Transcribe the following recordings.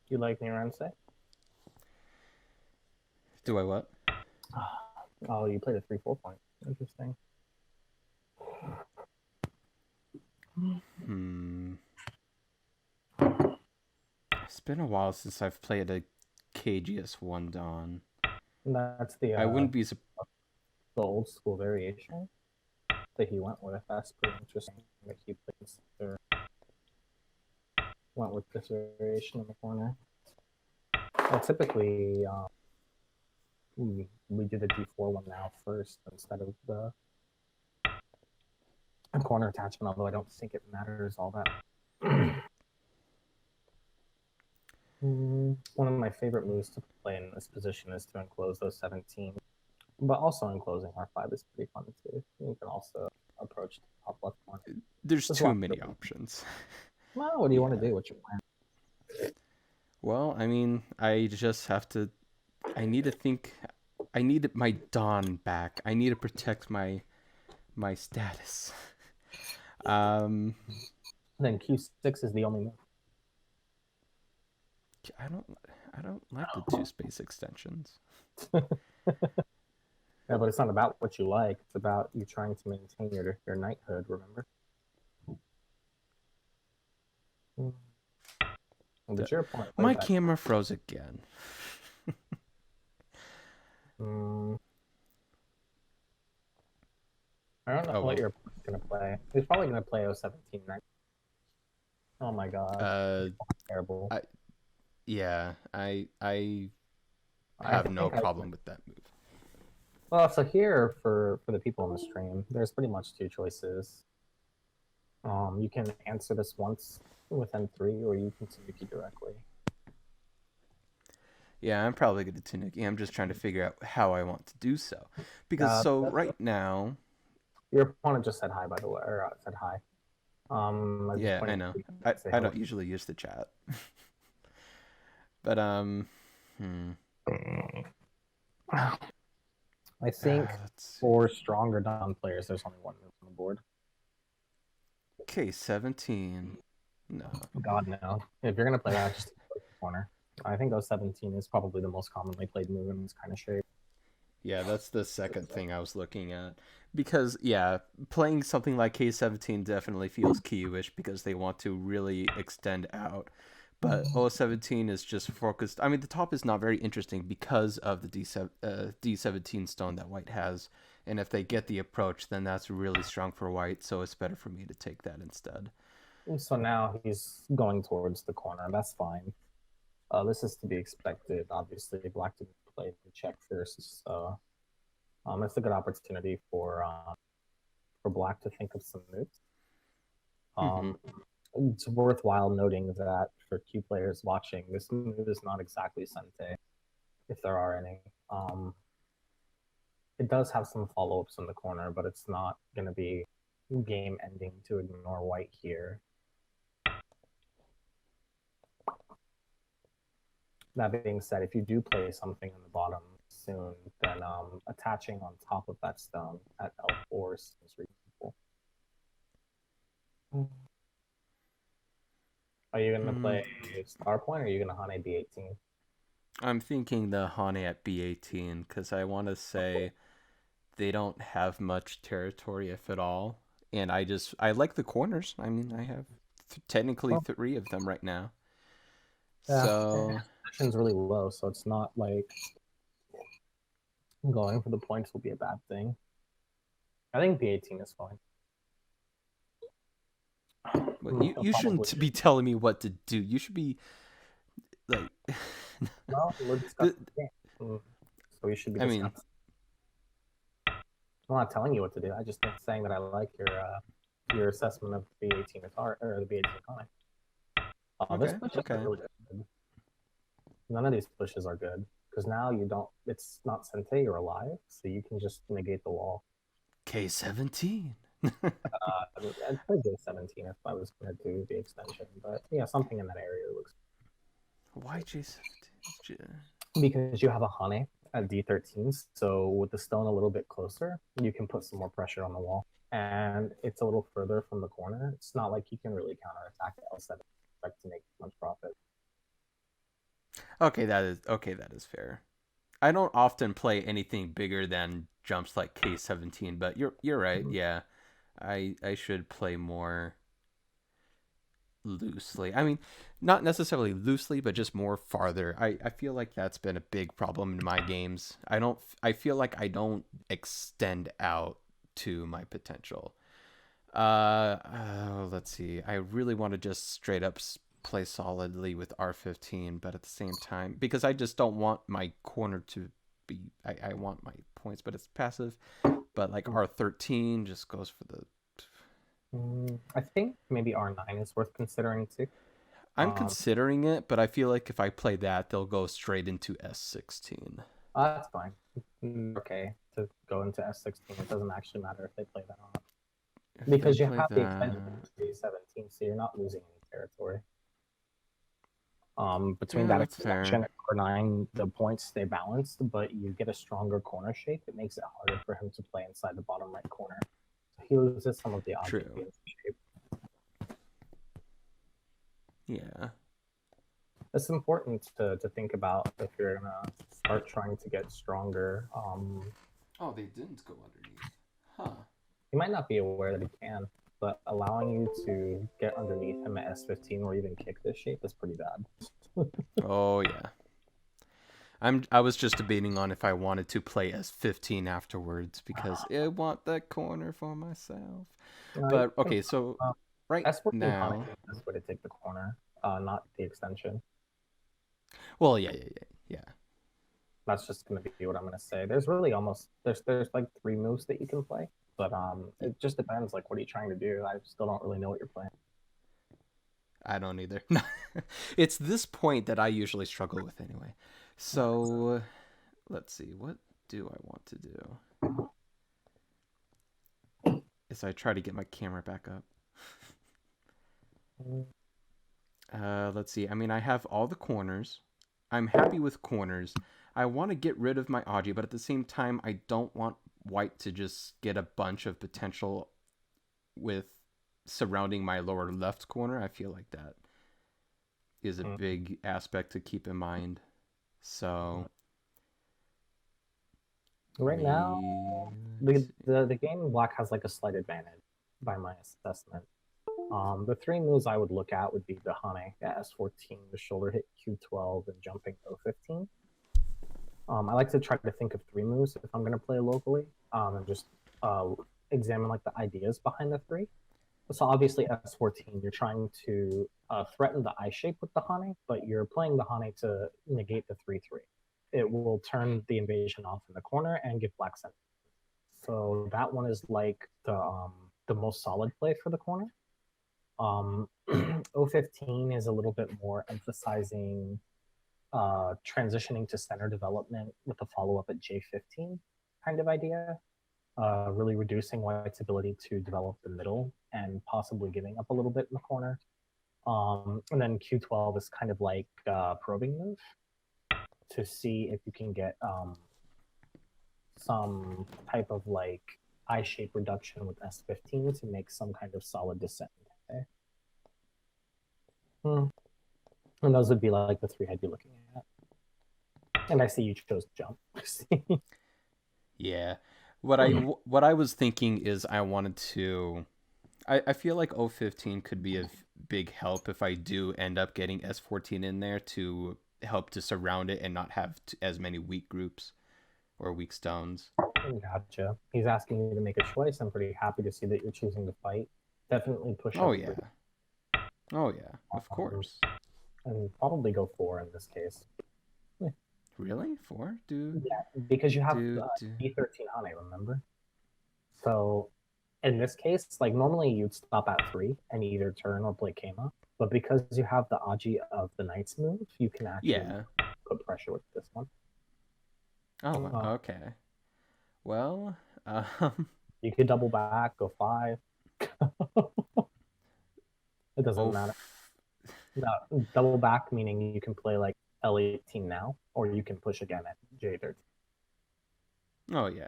You like Niranse? Do I what? Oh, you played a 3-4 point. Interesting. Hmm. It's been a while since I've played a KGS1 Dawn. That's I wouldn't be the old school variation that he went with. That's pretty interesting. That he plays or went with this variation in the corner. Well, typically, we do the D4 one now first instead of the corner attachment. Although I don't think it matters all that. One of my favorite moves to play in this position is to enclose those 17, but also enclosing R5 is pretty fun too. You can also approach the top left corner. there's There's too lots many of options. well, what do you want to Yeah. do? What's your plan? Well, I mean, I just have to. I need to think. I need my Dawn back. I need to protect my status. Um, Then Q6 is the only move. I don't. I don't like the two space extensions. Yeah, but it's not about what you like. It's about you trying to maintain your knighthood. Remember? Mm. The, But your opponent my plays that. camera froze again. Mm, I don't know Oh what well. your opponent's gonna play. He's probably gonna play 017 next. Oh my god, Uh, terrible. I yeah. I I have no think I problem with that move. well, so here for the people on the stream, there's pretty much two choices. You can answer this once within three, or you can Tanuki directly. Yeah, I'm probably going to Tanuki. I'm just trying to figure out how I want to do so. Because so right now, Your opponent just said hi, by the way, or said hi. I just yeah, I pointed know. to say I hello. don't usually use the chat. But hmm. I think Let's see. for stronger Dom players, there's only one move on the board. K17. No. God no. If you're gonna play that, just take the corner. I think 017 is probably the most commonly played move in this kind of shape. Yeah, that's the second thing I was looking at. Because yeah, playing something like K17 definitely feels Kyish because they want to really extend out. But O17 is just focused. I mean, the top is not very interesting because of the D17 stone that white has. And if they get the approach, then that's really strong for white. So it's better for me to take that instead. So now he's going towards the corner. That's fine. This is to be expected. Obviously, Black didn't play the check first, so it's a good opportunity for Black to think of some moves. Mm-hmm. It's worthwhile noting that for Q players watching, this move is not exactly Sente, if there are any. It does have some follow ups in the corner, but it's not going to be game ending to ignore white here. That being said, if you do play something in the bottom soon, then attaching on top of that stone at L4 is reasonable. Are you going to Mm, play Star Point or are you going to Hane B18? I'm thinking the Hane at B18 because I want to say they don't have much territory, if at all. And I like the corners. I mean, I have technically Well, three of them right now. yeah, So position's really low, so it's not like going for the points will be a bad thing. I think B18 is fine. but you They'll you probably shouldn't be telling me what to do. You should be like, well, we're the, discussing the game. So we should be I mean, discussing. I'm not telling you what to do. I just saying that I like your assessment of the B18 guitar or the B18 comic. This okay, push is okay. really good. None of these pushes are good because now you don't. It's not Sente. You're alive, so you can just negate the wall. K17. I'd play J17 if I was going to do the extension, but yeah, something in that area looks Why J17? because you have a Hane at D13. So with the stone a little bit closer, you can put some more pressure on the wall. And it's a little further from the corner. It's not like you can really counterattack L7 expect to make much profit. Okay, that is fair. I don't often play anything bigger than jumps like K17, but you're right. Yeah, I should play more loosely. I mean, not necessarily loosely, but just more farther. I feel like that's been a big problem in my games. I feel like I don't extend out to my potential. Let's see. I really want to just straight up play solidly with R15, but at the same time, because I just don't want my corner to be. I want my points, but it's passive. But like R13 just goes for the. I think maybe R9 is worth considering too. I'm Um, considering it, but I feel like if I play that, they'll go straight into S16. that's fine. Okay, to go into S16, it doesn't actually matter if they play that or not. If they Because you play have the that, extension to A17, so you're not losing any territory. Between yeah, that that's extension fair. and R9, the points stay balanced, but you get a stronger corner shape. It makes it harder for him to play inside the bottom right corner. So he loses some of the object True. shape. Yeah. It's important to think about if you're gonna start trying to get stronger. Oh, they didn't go underneath. Huh. You might not be aware that he can, but allowing you to get underneath him at S15 or even kick this shape is pretty bad. Oh yeah. I was just debating on if I wanted to play S15 afterwards because I want that corner for myself. I But think okay, so right S14 Tonic now, is the best way to take the corner, not the extension. well, yeah. That's just gonna be what I'm gonna say. There's really almost there's like three moves that you can play, but it just depends. Like, what are you trying to do? I still don't really know what you're playing. I don't either. It's this point that I usually struggle with anyway. So let's see. What do I want to do? As I try to get my camera back up. Let's see. I mean, I have all the corners. I'm happy with corners. I want to get rid of my Aji, but at the same time, I don't want white to just get a bunch of potential with surrounding my lower left corner. I feel like that is a big aspect to keep in mind. So Right now, me, the game in black has like a slight advantage by my assessment. The three moves I would look at would be the Hane at S14, the shoulder hit Q12, and jumping O15. I like to try to think of three moves if I'm going to play locally, and just examine like the ideas behind the three. So obviously S14, you're trying to threaten the eye shape with the Hane, but you're playing the Hane to negate the 3-3. It will turn the invasion off in the corner and give black center. So that one is like the most solid play for the corner. O15 is a little bit more emphasizing transitioning to center development with a follow up at J15 kind of idea, really reducing white's ability to develop the middle and possibly giving up a little bit in the corner. And then Q12 is kind of like a probing move to see if you can get some type of like eye shape reduction with S15 to make some kind of solid descent. Okay? And those would be like the three I'd be looking at. And I see you chose jump. yeah. What I was thinking is I wanted to. I feel like O15 could be a big help if I do end up getting S14 in there to help to surround it and not have as many weak groups or weak stones. Gotcha. He's asking you to make a choice. I'm pretty happy to see that you're choosing to fight. Definitely push Oh up yeah. three. Oh yeah. Of course. And probably go four in this case. Really? 4? Do Yeah, because you have do do. D13 Hane, remember? So in this case, like normally you'd stop at 3 and either turn or play Kema. But because you have the Aji of the Knight's move, you can actually Yeah. put pressure with this one. Oh, okay. Well, You could double back, go 5. It doesn't oh, matter. No, double back meaning you can play like L18 now, or you can push again at J13. oh yeah.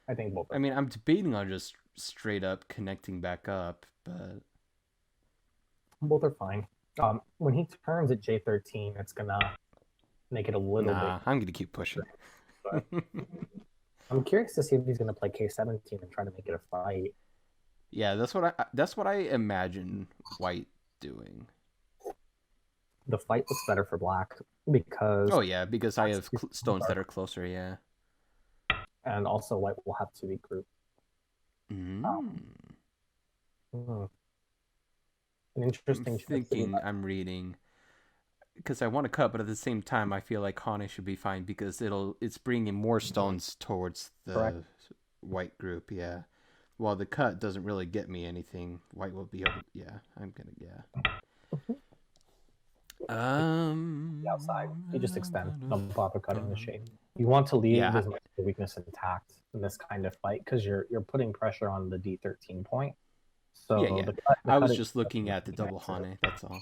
I think both. I mean, I'm debating on just straight up connecting back up, but Both are fine. When he turns at J13, it's gonna make it a little bit. Nah, I'm gonna keep pushing. But I'm curious to see if he's going to play K17 and try to make it a fight. Yeah, that's what I imagine White doing. The fight looks better for black because Oh yeah, because I have stones that are closer. Yeah. and also white will have to regroup. Mm. Hmm. An I'm interesting thinking. I'm reading because I want to cut, but at the same time, I feel like Hane should be fine because it's bringing more stones towards the Correct. white group. Yeah. While the cut doesn't really get me anything, white will be able. Yeah, I'm gonna. Yeah. The outside. You just extend. Don't bother cutting the shape. You want to leave Yeah. as much of the weakness intact in this kind of fight because you're putting pressure on the D13 point. Yeah. So Yeah. the I cut was is just looking at the double Hane. That's all.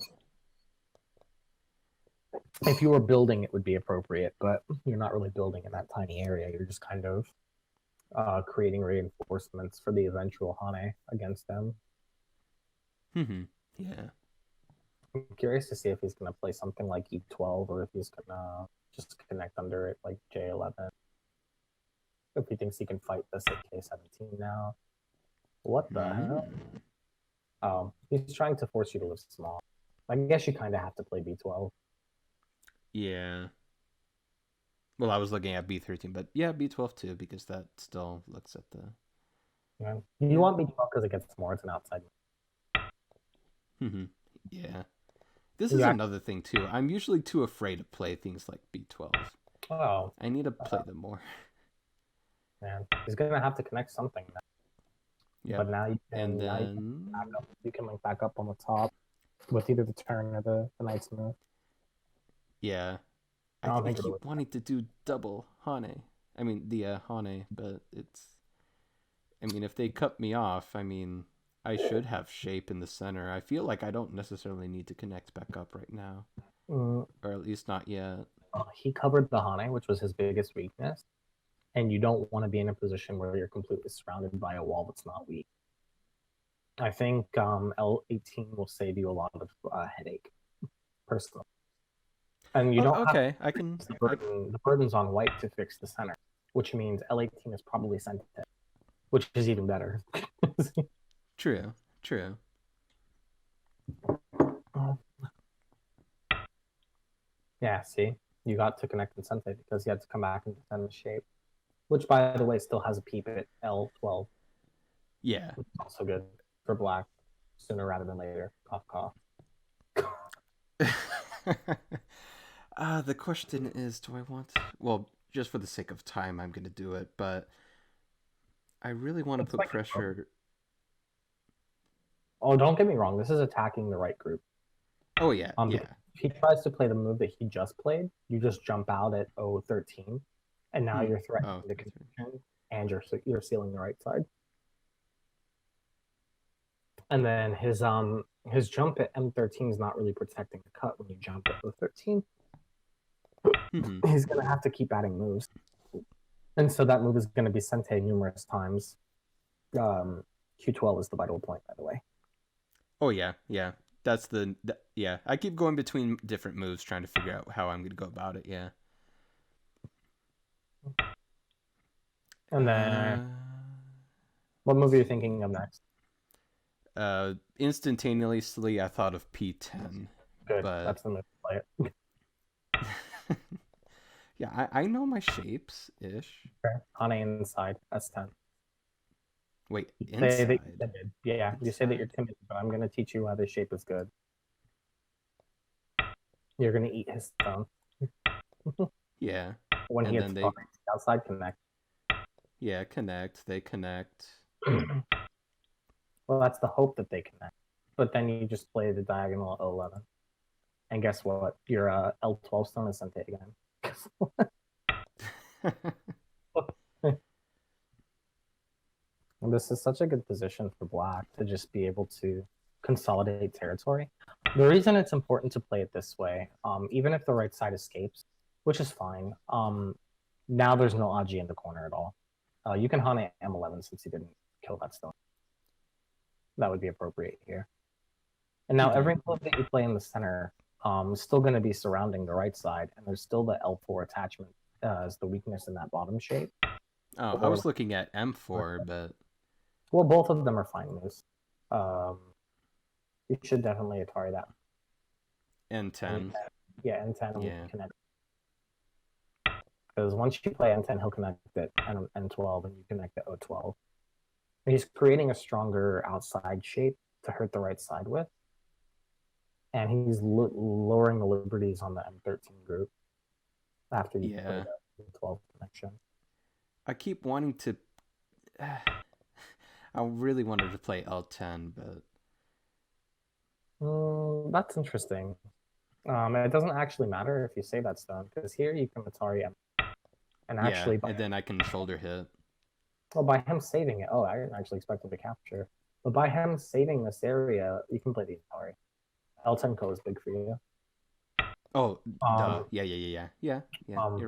if you were building, it would be appropriate, but you're not really building in that tiny area. You're just kind of creating reinforcements for the eventual Hane against them. Yeah. I'm curious to see if he's going to play something like E12 or if he's going to just connect under it like J11. If he thinks he can fight this at K17 now. What the hell? Oh, he's trying to force you to live small. I guess you kind of have to play B12. Yeah. Well, I was looking at B13, but yeah, B12 too, because that still looks at the. Yeah. You want B12 because it gets more. It's an outside. Yeah. This is You another thing too. I'm usually too afraid to play things like B12. oh, I need to play them more. man. He's going to have to connect something now. Yep. But now you can, And now then you can link back up on the top with either the turn or the knight's move. yeah, I I keep wanting to do double Hane. I mean the Hane, but it's. I mean, if they cut me off, I mean, I should have shape in the center. I feel like I don't necessarily need to connect back up right now, or at least not yet. He covered the Hane, which was his biggest weakness, and you don't want to be in a position where you're completely surrounded by a wall that's not weak. I think L18 will save you a lot of headache, personally. And you don't okay, have I can. the burden's on white to fix the center, which means L18 is probably sent it, which is even better. True. True. Yeah, see, you got to connect with Sente because he had to come back and defend the shape, which, by the way, still has a peep at L12. Yeah. Which is also good for black sooner rather than later. Cough, cough. The question is, do I want? Well, just for the sake of time, I'm gonna do it, but I really want to put like pressure. Oh, don't get me wrong. This is attacking the right group. Oh yeah, yeah. If he tries to play the move that he just played, you just jump out at 013, and now you're threatening the connection, and you're sealing the right side. And then his jump at M13 is not really protecting the cut when you jump at 013. He's gonna have to keep adding moves, and so that move is gonna be Sente numerous times. Q12 is the vital point, by the way. Oh yeah, yeah. That's yeah. I keep going between different moves, trying to figure out how I'm gonna go about it. Yeah. And then, what move are you thinking of next? Instantaneously, I thought of P10. Good, but... that's the move to play it. Yeah, I know my shapes ish. Okay. Hane inside S10. Wait, inside? Yeah, inside. You say that you're timid, but I'm gonna teach you how this shape is good. You're gonna eat his stone. Yeah. When he hits outside, connect. Yeah, connect. They connect. Well, that's the hope that they connect. But then you just play the diagonal at 11. And guess what? Your L12 stone is sent again. This is such a good position for black to just be able to consolidate territory. The reason it's important to play it this way, even if the right side escapes, which is fine, now there's no Aji in the corner at all. You can Hane M11 since he didn't kill that stone. That would be appropriate here. And now every move that you play in the center still going to be surrounding the right side, and there's still the L4 attachment as the weakness in that bottom shape. Oh, I was looking at M4, but well, both of them are fine moves. You should definitely Atari that. N10. Yeah, N10 Yeah. connect. Because once you play N10, he'll connect it N12, and you connect it O12. He's creating a stronger outside shape to hurt the right side with, and he's lowering the liberties on the M13 group after you play the 12 connection. I keep wanting to. I really wanted to play L10, but that's interesting. It doesn't actually matter if you save that stone, because here you can Atari M, and actually, and then I can shoulder hit. Well, by him saving it, I didn't actually expect him to capture, but by him saving this area, you can play the Atari. L10 co is big for you. Oh, yeah. You're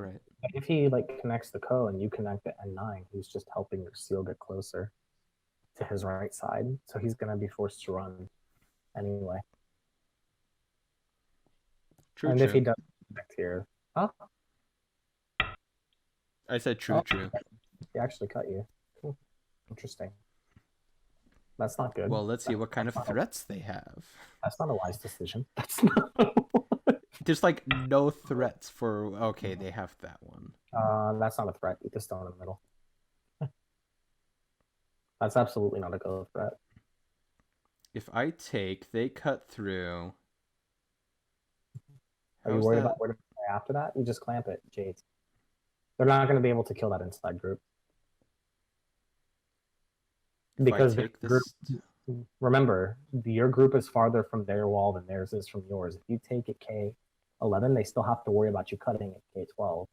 right. If he connects the co and you connect the N9, he's just helping your seal get closer to his right side, so he's gonna be forced to run anyway. True. If he does connect here, I said true. He actually cut you. Interesting. That's not good. Well, let's see what kind of threats they have. That's not a wise decision. That's not. There's no threats for. Okay, they have that one. That's not a threat. Eat the stone in the middle. That's absolutely not a good threat. If I take, they cut through. Are you worried about where to play after that? You just clamp it, Jade. They're not going to be able to kill that inside group. Because remember, your group is farther from their wall than theirs is from yours. If you take it K11, they still have to worry about you cutting it K12.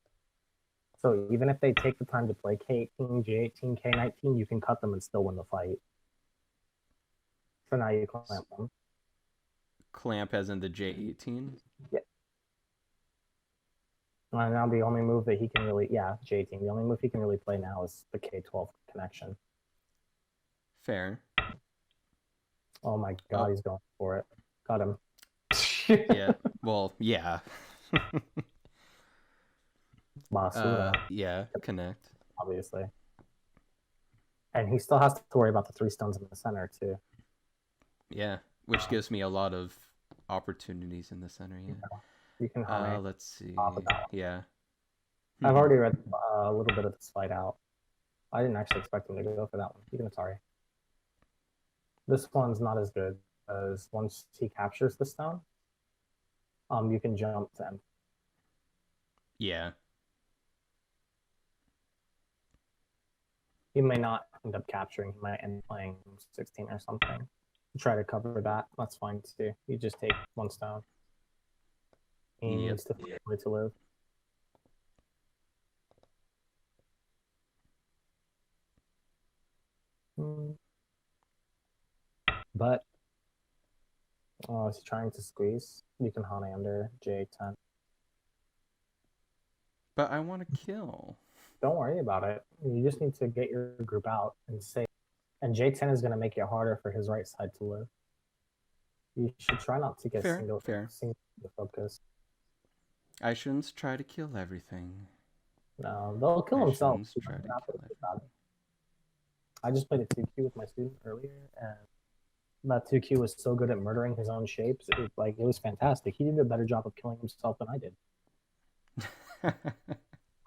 So even if they take the time to play K18, J18, K19, you can cut them and still win the fight. So now you clamp them. Clamp as in the J18? Yeah. And now the only move that he can really, J18, the only move he can really play now is the K12 connection. Fair. Oh my god, he's going for it. Got him. Yeah. Well, yeah. Yeah, connect. Obviously. And he still has to worry about the 3 stones in the center, too. Yeah, which gives me a lot of opportunities in the center, yeah. You can let's see. Yeah. I've already read a little bit of this fight out. I didn't actually expect him to go for that one. You can Atari. This one's not as good as once he captures the stone, you can jump to M. Yeah. He may not end up capturing. He might end up playing 16 or something. Try to cover that. That's fine too. You just take 1 stone. He needs to find a way to live. But is he trying to squeeze? You can Hane under J10. But I want to kill. Don't worry about it. You just need to get your group out and save. And J10 is going to make it harder for his right side to live. You should try not to get single focus. I shouldn't try to kill everything. No, they'll kill themselves. I just played a 2Q with my student earlier, and that 2Q was so good at murdering his own shapes. It was fantastic. He did a better job of killing himself than I did.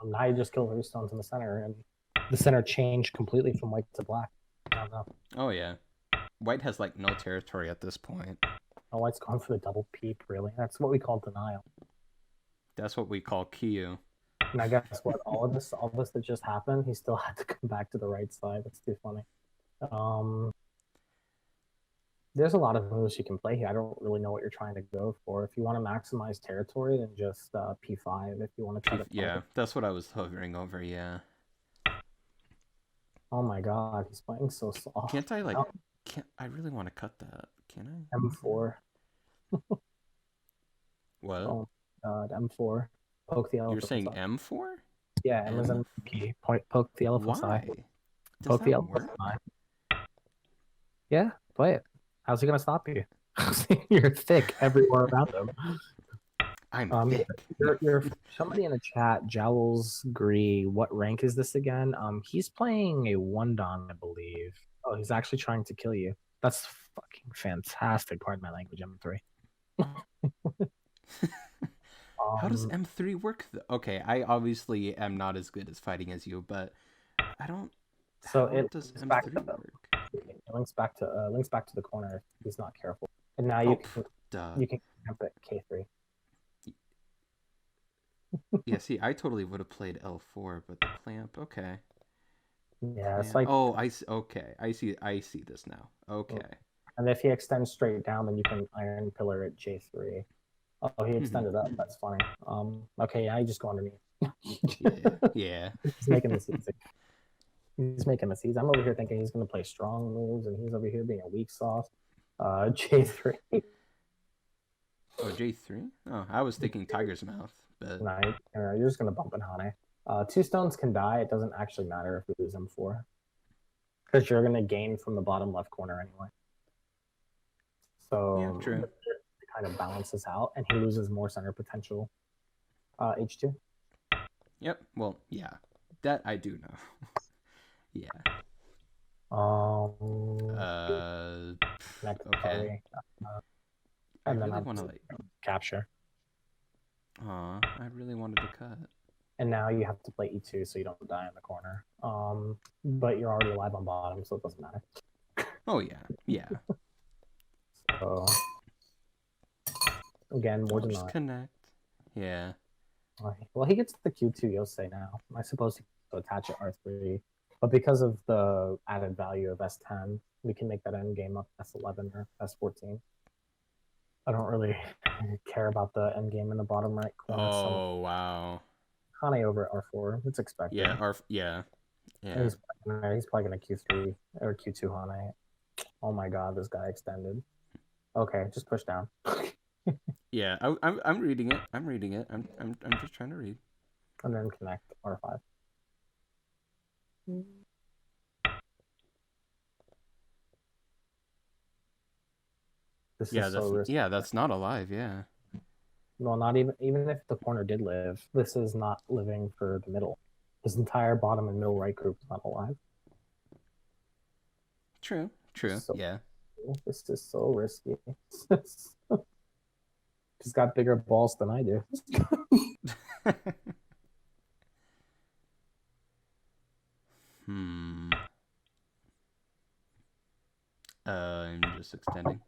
Now he just killed 3 stones in the center, and the center changed completely from white to black. Oh yeah, white has no territory at this point. Oh, white's gone for the double peep. Really, that's what we call denial. That's what we call Q. And I guess what all of this that just happened, he still had to come back to the right side. That's too funny. There's a lot of moves you can play here. I don't really know what you're trying to go for. If you want to maximize territory, then just P5. If you want to try to yeah, that's what I was hovering over. Yeah. Oh my god, he's playing so soft. Can't I Can't I really want to cut that? Can I? M4. What? Oh god, M4. Poke the elephant. You're saying M4? Yeah, M is in key. Poke the elephant's eye. Poke the elephant's eye. Yeah, play it. How's he gonna stop you? You're thick everywhere around him. I'm Yeah, thick. No. you're somebody in the chat, Jowls Gree. What rank is this again? He's playing a one don, I believe. Oh, he's actually trying to kill you. That's fucking fantastic. Pardon my language, M3. How does Um, M3 work? Okay, I obviously am not as good as fighting as you, but I don't. so How it does links back M3 to work? links back to the corner if he's not careful. And now Oh, duh. you can camp at K3. Yeah, see, I totally would have played L4, but the clamp. Okay, Yeah, it's clamp. like, Oh, I see. Okay, I see this now. Okay. and if he extends straight down, then you can Iron Pillar at J3. Oh, he Hmm. extended up. That's funny. Okay, yeah, you just go underneath. Yeah. Yeah. He's making this easy. He's making this easy. I'm over here thinking he's going to play strong moves, and he's over here being a weak sauce. J3. Oh, J3. Oh, I was thinking Tiger's Mouth, but Nah, you're just going to bump in Hane. Two stones can die. It doesn't actually matter if we lose M4. Because you're going to gain from the bottom left corner anyway. yeah, So true. it kind of balances out, and he loses more center potential. H2. Yep. Well, yeah, that I do know. Yeah. Uh. Next Okay. party. I And then really I'm want to like. capture. I really wanted to cut. And now you have to play E2 so you don't die in the corner. But you're already alive on bottom, so it doesn't matter. Oh yeah. Yeah. So again, more Just denied. connect. Yeah. Well, he gets the Q2 Yosei now. I suppose he could attach at R3. But because of the added value of S10, we can make that end game up S11 or S14. I don't really care about the end game in the bottom right corner. So Oh wow. Hane over at R4. It's expected. Yeah. Yeah. And Yeah. he's probably going to Q3 or Q2 Hane. Oh my god, this guy extended. Okay, just push down. Yeah. I'm reading it. I'm reading it. I'm just trying to read. And then connect R5. This Yeah. is so risky. Yeah. That's not alive. Yeah. No, not even if the corner did live, this is not living for the middle. His entire bottom and middle right group is not alive. True. True. So Yeah. this is so risky. He's got bigger balls than I do. Hmm. I'm just extending.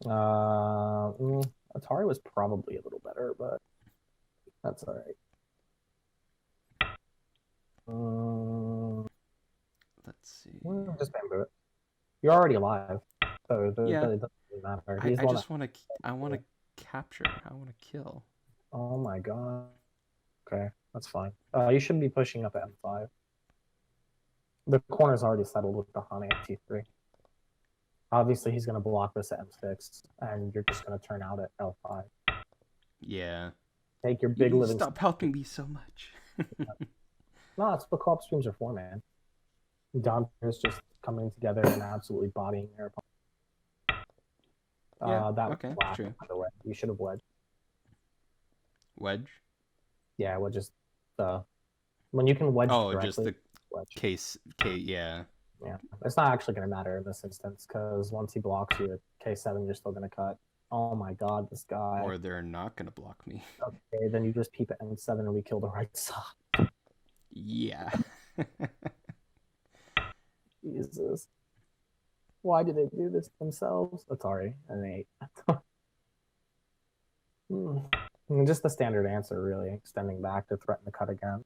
Atari was probably a little better, but that's all right. Let's see. Just bamboo it. You're already alive, so it Yeah. doesn't really matter. I just want to. I want to capture. I want to kill. Oh my god. Okay, that's fine. You shouldn't be pushing up at M5. The corner's already settled with the Hane at T3. Obviously, he's going to block this at M6, and you're just going to turn out at L5. Yeah. Take your big living. Stop helping me so much. No, that's what co-op streams are for, man. Danhood is just coming together and absolutely bodying their opponent. Yeah. That Okay. was black, True. by the way. You should have wedged. Wedge. Yeah, well, just when you can wedge Oh, directly. just the wedge. case. Yeah. Yeah, it's not actually going to matter in this instance because once he blocks you at K7, you're still going to cut. Oh my god, this guy. Or they're not gonna block me. Okay, then you just peep at N7 and we kill the right side. Yeah. Jesus. Why did they do this themselves? Atari, an 8. Just the standard answer, really, extending back to threaten the cut again.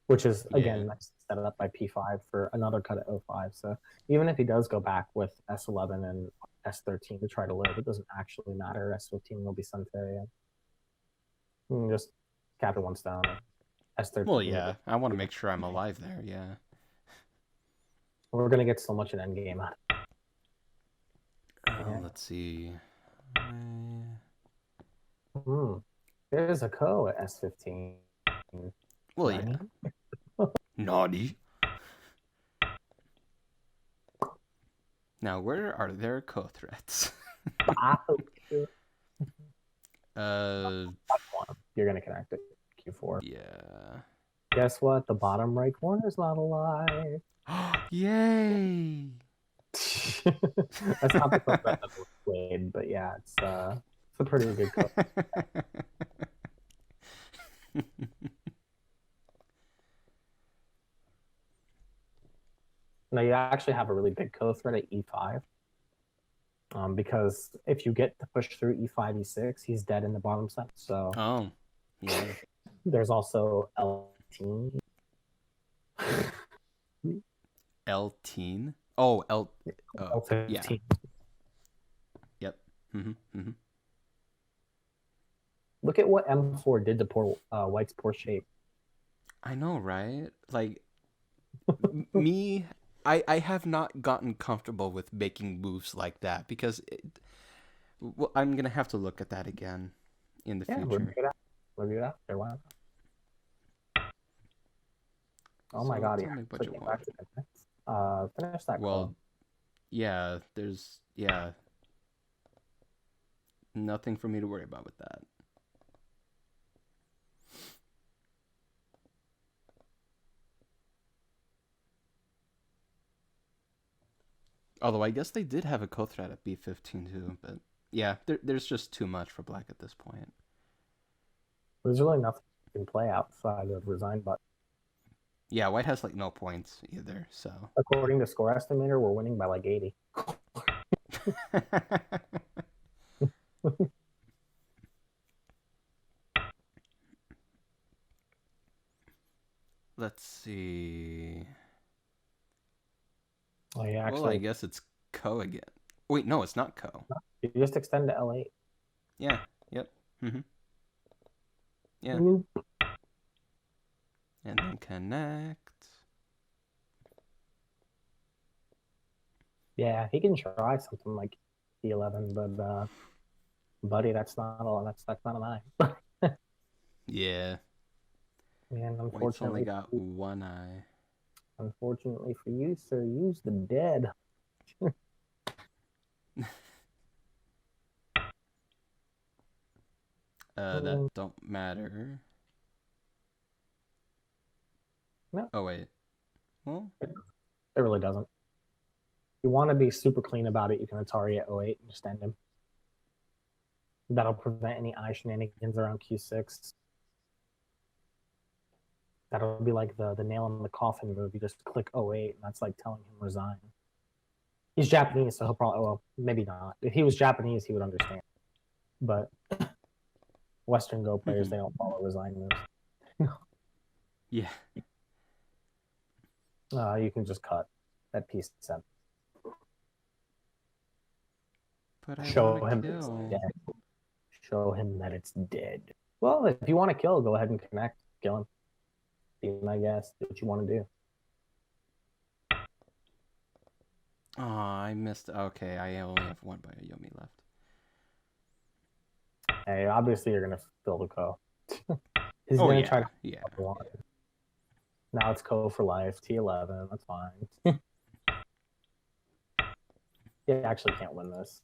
Which is, again, nice set it up by P5 for another cut at O5. So even if he does go back with S11 and S13 to try to live, it doesn't actually matter. S15 will be Sante. And just capture one stone. S13. Well, yeah. I want to make sure I'm alive there. Yeah. We're going to get so much an endgame out of it. Let's see. There's a Co at S15. Well, yeah. Naughty. Now, where are their co-threats? Uh, One. You're gonna connect it. Q4. yeah. Guess what? The bottom right corner is not alive. Yay! That's not the code that was played, but yeah, it's a pretty good code. Now you actually have a really big code threat at E5. Because if you get to push through E5, E6, he's dead in the bottom set. So Oh, yeah. there's also L18. L-teen? Oh, L15. yeah. Yep. Look at what M4 did to poor White's poor shape. I know, right? Like, me, I have not gotten comfortable with making moves like that because well, I'm going to have to look at that again in the future. Review it out. Review it out. There, why not? Oh my god, he tell me what actually you came want. back to that. Finish that Well, call. yeah, nothing for me to worry about with that. Although I guess they did have a co-threat at B15 too, but yeah, there's just too much for black at this point. There's really nothing you can play outside of resign button. Yeah, white has like no points either, so. According to score estimator, we're winning by like 80. Let's see. Oh yeah, actually. Well, I guess it's Co again. Wait, no, it's not Co. You just extend to L8. Yeah. Yep. Yeah. And then connect. Yeah, he can try something like E11, but buddy, that's not an eye. Yeah. Man, White's only unfortunately, got one eye. Unfortunately for you, sir, use the dead. That don't matter. No. Oh wait. Well, it really doesn't. You want to be super clean about it, you can Atari at 08 and just end him. That'll prevent any eye shenanigans around Q6. That'll be like the nail in the coffin move. You just click 08, and that's like telling him resign. He's Japanese, so he'll probably, well, maybe not. If he was Japanese, he would understand. But Western Go players, they don't follow resign moves. Yeah. You can just cut that piece 7. But I Show him kill. it's dead. Show him that it's dead. Well, if you want to kill, go ahead and connect. Kill him. Be my guess. Do what you want to do. Oh, I missed. Okay, I only have one Bioyomi left. Hey, obviously you're gonna fill the co. He's gonna try to. Yeah. Now it's co for life. T11. That's fine. You actually can't win this.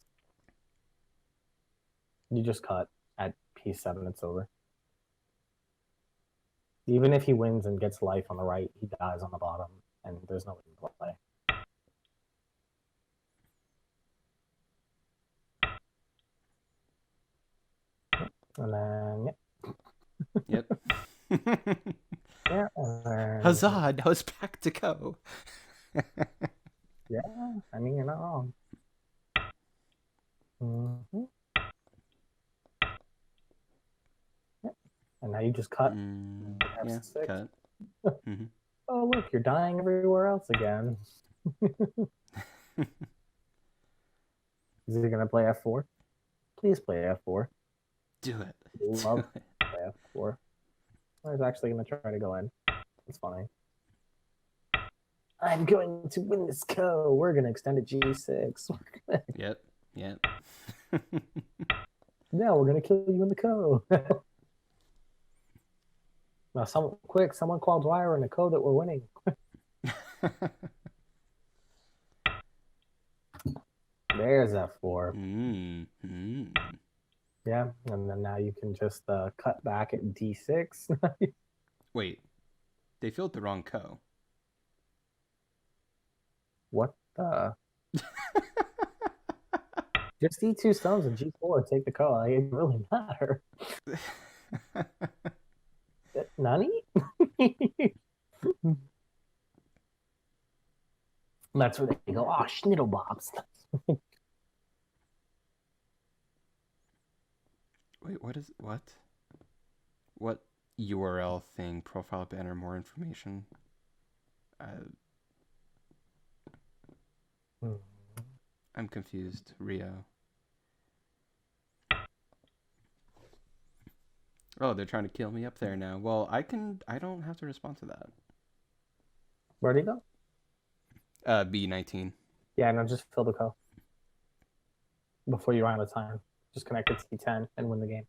You just cut at P7. It's over. Even if he wins and gets life on the right, he dies on the bottom, and there's no way to play. And then, Yep. Yeah. And then, Huzzah! Now it's back to go. Yeah, I mean, you're not wrong. Yeah. And now you just cut. Yeah, cut. Oh, look, you're dying everywhere else again. Is he going to play F4? Please play F4. Do it. Love to play F4. I was actually going to try to go in. It's funny. I'm going to win this co. We're going to extend it G6. Yep. Yeah, we're going to kill you in the co. Now, someone call Dwyer in the co that we're winning. There's F4. Yeah, and then now you can just cut back at d6. Wait, they filled the wrong co. What the? Just d2 stones and g4. Take the call. Like, it really matter. Nani? That's where they go. Oh, schnittlebobs. Wait, what URL thing? Profile banner, more information. I'm confused. Rio. Oh, they're trying to kill me up there now. Well, I don't have to respond to that. Where'd he go? B19. Yeah, no, just fill the code before you run out of time. Just connect it to T10 and win the game.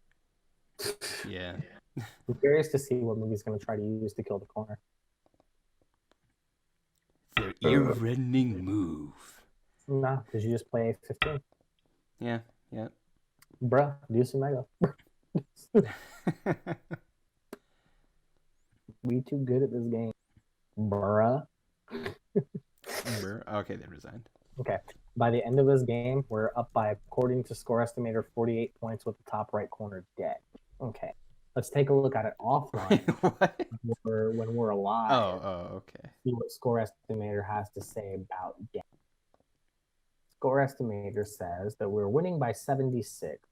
Yeah. I'm curious to see what movie's going to try to use to kill the corner. Their ear-rending move. Nah, because you just play 15. Yeah. Bruh, do some mega. We too good at this game. Bruh. Okay, they resigned. Okay. By the end of this game, we're up by, according to score estimator, 48 points with the top right corner dead. Okay. Let's take a look at it offline. when we're alive. Oh, okay. See what score estimator has to say about death. Score estimator says that we're winning by 76.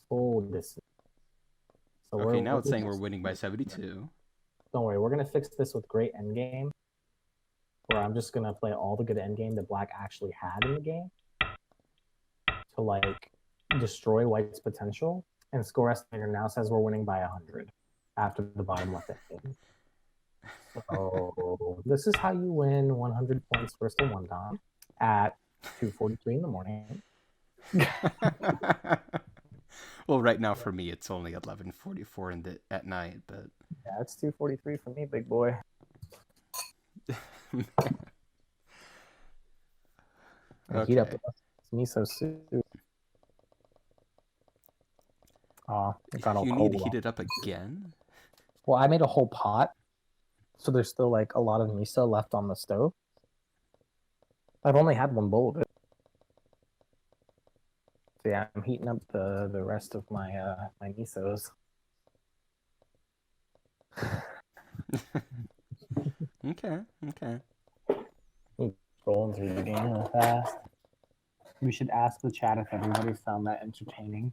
Hold this. So okay, now it's saying we're winning by 72. Don't worry, we're going to fix this with great endgame, where I'm just going to play all the good endgame that Black actually had in the game to, like, destroy White's potential. And score estimator now says we're winning by 100 after the bottom left endgame. So this is how you win 100 points first and one time at 2:43 in the morning. Well, right now for me it's only 11:44 at night, but yeah, it's 2:43 for me, big boy. Okay. Heat up the miso soup. Oh, it got all you cold. need to heat it up again? Well, I made a whole pot, so there's still like a lot of miso left on the stove. I've only had one bowl of it. So yeah, I'm heating up the rest of my my misos. Okay. Rolling through the game real fast. We should ask the chat if everybody found that entertaining.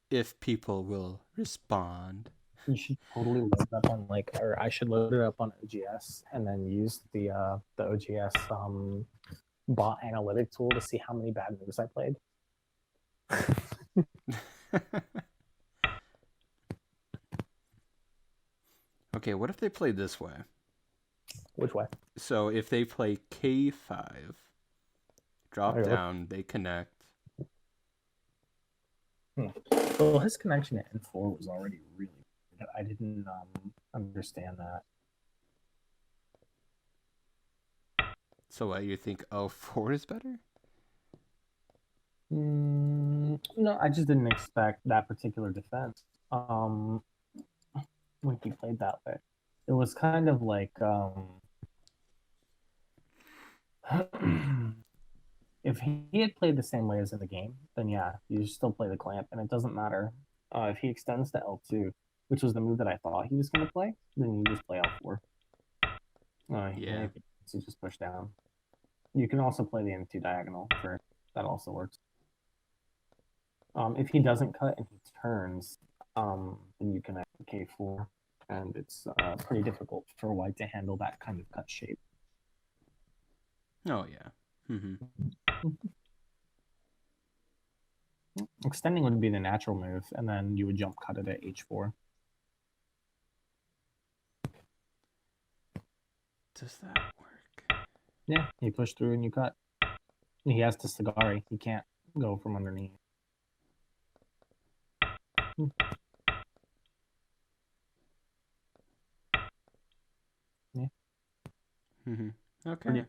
If people will respond. You should totally load it up on or I should load it up on OGS and then use the OGS bot analytic tool to see how many bad moves I played. Okay, what if they play this way? Which way? So if they play K5, drop down, they connect. Well, his connection to N4 was already really good. I didn't understand that. So what, you think 04 is better? No, I just didn't expect that particular defense. When he played that way, it was kind of like if he had played the same way as in the game, then yeah, you still play the clamp, and it doesn't matter if he extends to L2, which was the move that I thought he was going to play. Then you just play L4. Yeah, you just push down. You can also play the M2 diagonal for that. Also works. If he doesn't cut and he turns, then you can K4, and it's pretty difficult for White to handle that kind of cut shape. Oh yeah. Extending would be the natural move, and then you would jump cut it at H4. Does that work? Yeah, you push through and you cut. He has to Sagari. He can't go from underneath. Yeah. Okay.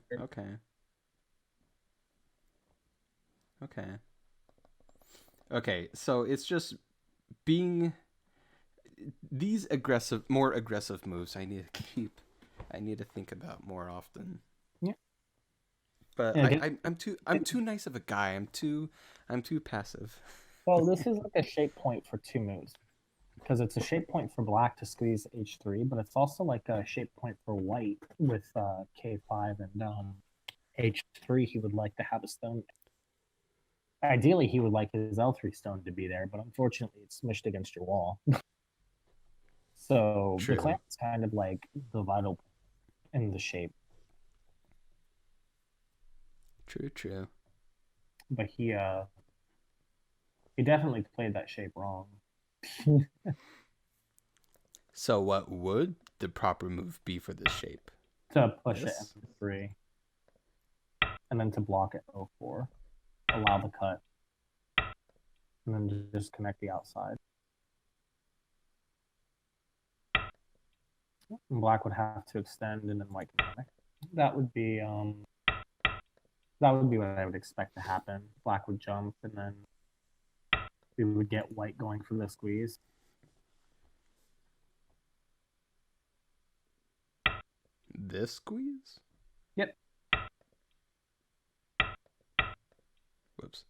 Okay. Okay, so it's just being these more aggressive moves. I need to think about more often. Yeah. But Yeah, I'm too nice of a guy. I'm too passive. well, this is like a shape point for two moves because it's a shape point for black to squeeze H3, but it's also like a shape point for white with K5 and H3. He would like to have a stone. Ideally, he would like his L3 stone to be there, but unfortunately, it's smushed against your wall. So True. the clamp is kind of like the vital point in the shape. True. But he definitely played that shape wrong. So what would the proper move be for this shape? To push This? it M3 and then to block it O4, allow the cut, and then just connect the outside. And black would have to extend and then white can connect. That would be what I would expect to happen. Black would jump and then we would get white going for the squeeze. This squeeze? Yep. Whoops.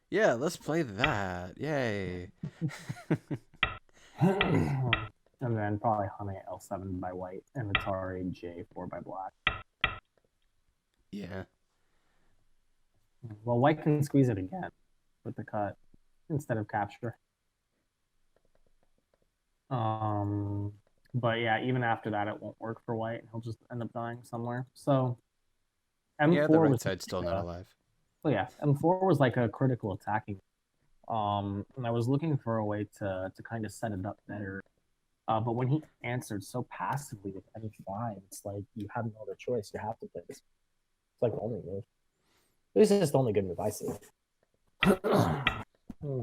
Yeah, let's play that. Yay. And then probably Hane L7 by white and Atari J4 by black. Yeah. Well, white can squeeze it again with the cut instead of capture. But yeah, even after that, it won't work for white. He'll just end up dying somewhere. So M4 Yeah, the right was side's still not alive. Well, yeah, M4 was like a critical attacking. And I was looking for a way to kind of set it up better. But when he answered so passively with M5, it's like you have no other choice. You have to play this. It's like the only move. This is the only good move I see.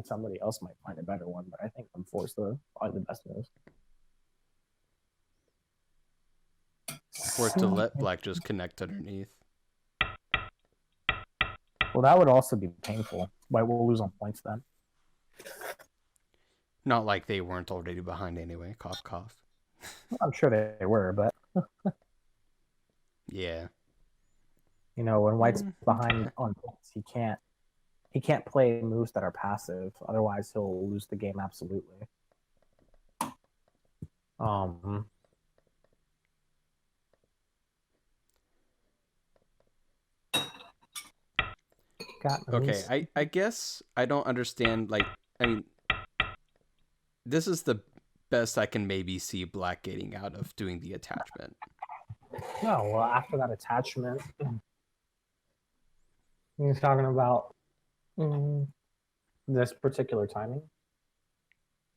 Somebody else might find a better one, but I think M4 is probably the best move. Or to let black just connect underneath. Well, that would also be painful. White will lose on points then. Not like they weren't already behind anyway. Cough, cough. I'm sure they were, but yeah. You know, when white's behind on points, he can't play moves that are passive. Otherwise, he'll lose the game absolutely. Okay, I guess I don't understand. Like, I mean, this is the best I can maybe see black getting out of doing the attachment. No, well, after that attachment, you're talking about this particular timing?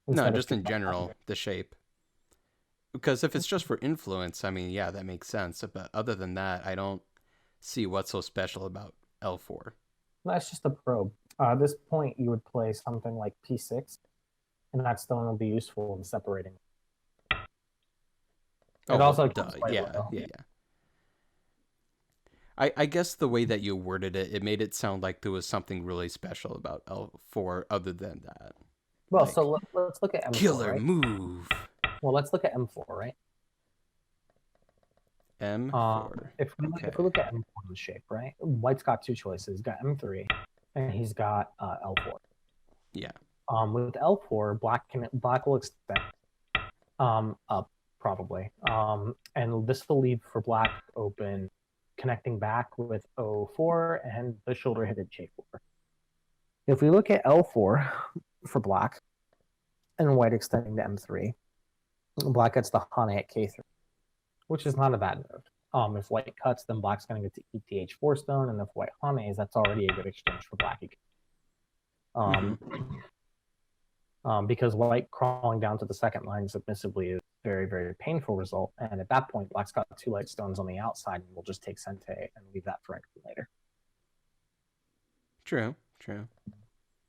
No, just in general, the shape. Because if it's just for influence, I mean, yeah, that makes sense. But other than that, I don't see what's so special about L4. That's just a probe. At this point, you would play something like P6, and that stone will be useful in separating. It also yeah. I guess the way that you worded it, it made it sound like there was something really special about L4 other than that. Well, like, so let's look at M4. Killer right? move. Well, let's look at M4, right? M4. If we look at M4 in the shape, right? White's got two choices. He's got M3, and he's got L4. Yeah. With L4, black will extend up probably, and this will leave for black open, connecting back with O4 and the shoulder hit at J4. If we look at L4 for black, and white extending to M3, black gets the Hane at K3, which is not a bad move. If white cuts, then black's going to get to eat the H4 stone, and if white Hanes, that's already a good exchange for black. Because white crawling down to the second line submissively is a very, very painful result, and at that point, black's got two light stones on the outside, and we'll just take Sente and leave that for later. True.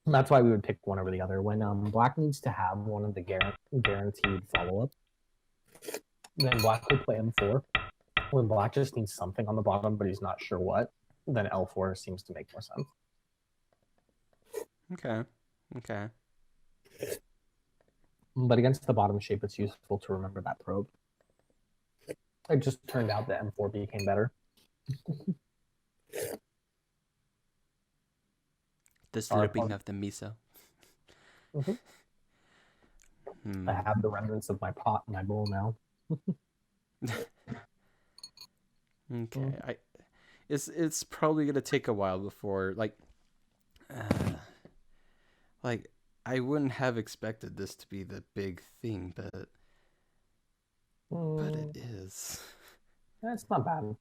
And that's why we would pick one over the other. When black needs to have one of the guaranteed follow-ups, then black would play M4. When black just needs something on the bottom, but he's not sure what, then L4 seems to make more sense. Okay. Okay. But against the bottom shape, it's useful to remember that probe. It just turned out that M4 became better. The slurping of the miso. Mm-hmm. I have the remnants of my pot in my bowl now. Okay. It's probably gonna take a while before like I wouldn't have expected this to be the big thing, but it is. It's not bad.